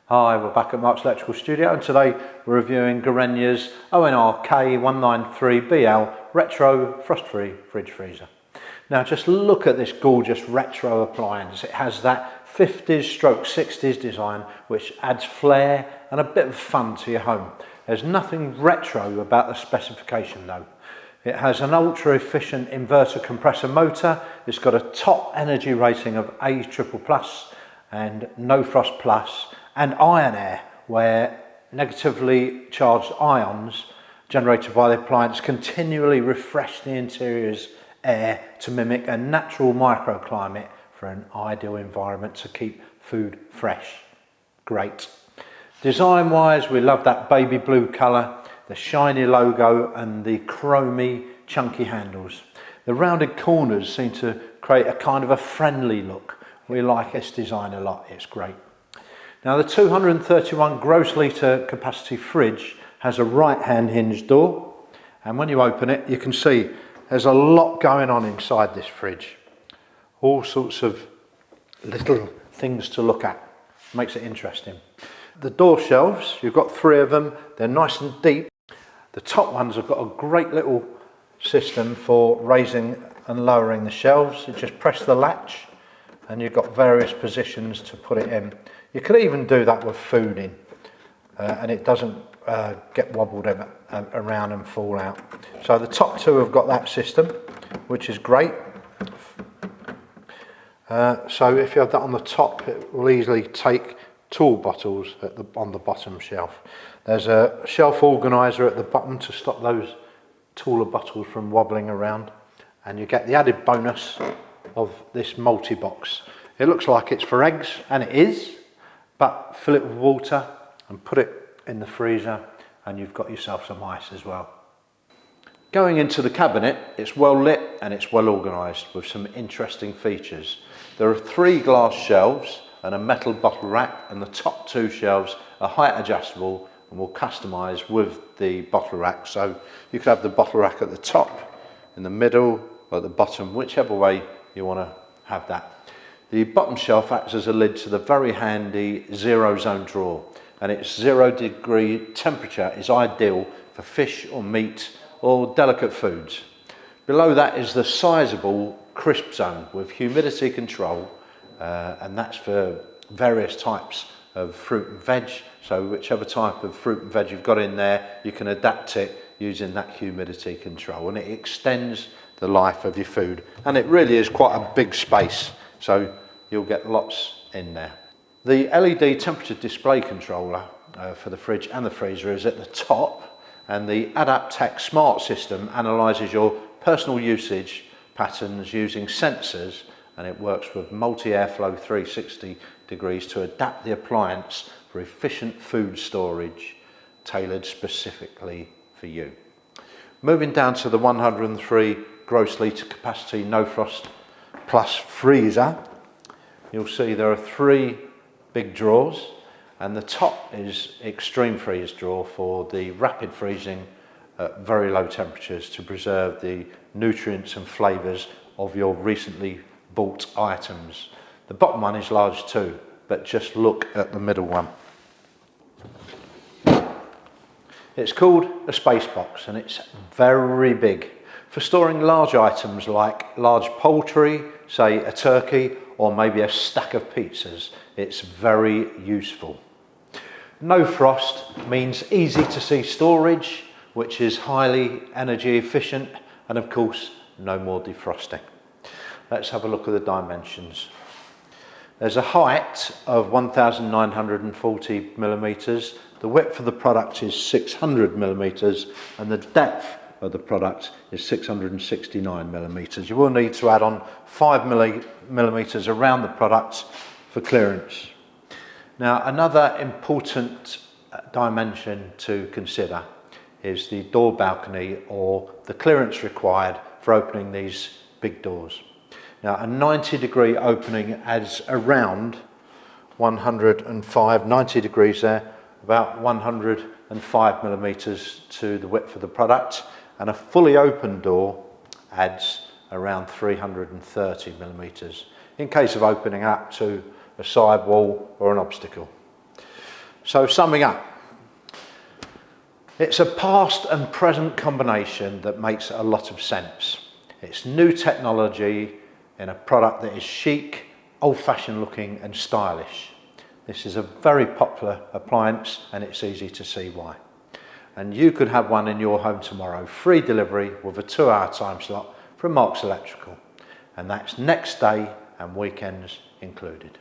Hi, we're back at Mark's Electrical Studio and today we're reviewing Gorenje's ONRK193BL Retro Frost-Free Fridge Freezer. Now just look at this gorgeous retro appliance. It has that 50s stroke 60s design which adds flair and a bit of fun to your home. There's nothing retro about the specification though. It has an ultra efficient inverter compressor motor. It's got a top energy rating of A+++ and No Frost Plus, and ion air, where negatively charged ions generated by the appliance continually refresh the interior's air to mimic a natural microclimate for an ideal environment to keep food fresh. Great. Design wise, we love that baby blue colour, the shiny logo and the chromy chunky handles. The rounded corners seem to create a kind of a friendly look. We like this design a lot, it's great. Now the 231 gross litre capacity fridge has a right hand hinge door, and when you open it you can see there's a lot going on inside this fridge. All sorts of little things to look at, makes it interesting. The door shelves, you've got 3 of them, they're nice and deep. The top ones have got a great little system for raising and lowering the shelves. You just press the latch and you've got various positions to put it in. You could even do that with food in and it doesn't get wobbled around and fall out. So the top 2 have got that system, which is great. So if you have that on the top, it will easily take tool bottles on the bottom shelf. There's a shelf organiser at the bottom to stop those taller bottles from wobbling around, and you get the added bonus of this multi-box. It looks like it's for eggs, and it is, but fill it with water and put it in the freezer and you've got yourself some ice as well. Going into the cabinet, it's well lit and it's well organised with some interesting features. There are 3 glass shelves and a metal bottle rack, and the top 2 shelves are height adjustable and will customise with the bottle rack. So you could have the bottle rack at the top, in the middle or at the bottom, whichever way you want to have that. The bottom shelf acts as a lid to the very handy zero zone drawer, and its 0 degree temperature is ideal for fish or meat or delicate foods. Below that is the sizable crisp zone with humidity control, and that's for various types of fruit and veg. So whichever type of fruit and veg you've got in there, you can adapt it using that humidity control, and it extends the life of your food. And it really is quite a big space, so you'll get lots in there. The LED temperature display controller for the fridge and the freezer is at the top, and the AdaptTech smart system analyses your personal usage patterns using sensors, and it works with multi-airflow 360 degrees to adapt the appliance for efficient food storage tailored specifically for you. Moving down to the 103 gross litre capacity No Frost Plus freezer, you'll see there are 3 big drawers, and the top is extreme freeze drawer for the rapid freezing at very low temperatures to preserve the nutrients and flavours of your recently bought items. The bottom one is large too, but just look at the middle one. It's called a space box and it's very big for storing large items like large poultry, say a turkey, or maybe a stack of pizzas. It's very useful. No frost means easy to see storage, which is highly energy efficient, and of course no more defrosting. Let's have a look at the dimensions. There's a height of 1940 millimeters, the width of the product is 600 millimeters, and the depth of the product is 669 millimeters. You will need to add on 5 millimeters around the product for clearance. Now another important dimension to consider is the door balcony, or the clearance required for opening these big doors. Now a 90 degree opening adds around 90 degrees there, about 105 millimeters to the width of the product, and a fully open door adds around 330 millimeters in case of opening up to a side wall or an obstacle. So summing up, it's a past and present combination that makes a lot of sense. It's new technology in a product that is chic, old-fashioned looking and stylish. This is a very popular appliance and it's easy to see why. And you could have one in your home tomorrow, free delivery with a 2-hour time slot from Marks Electrical. And that's next day and weekends included.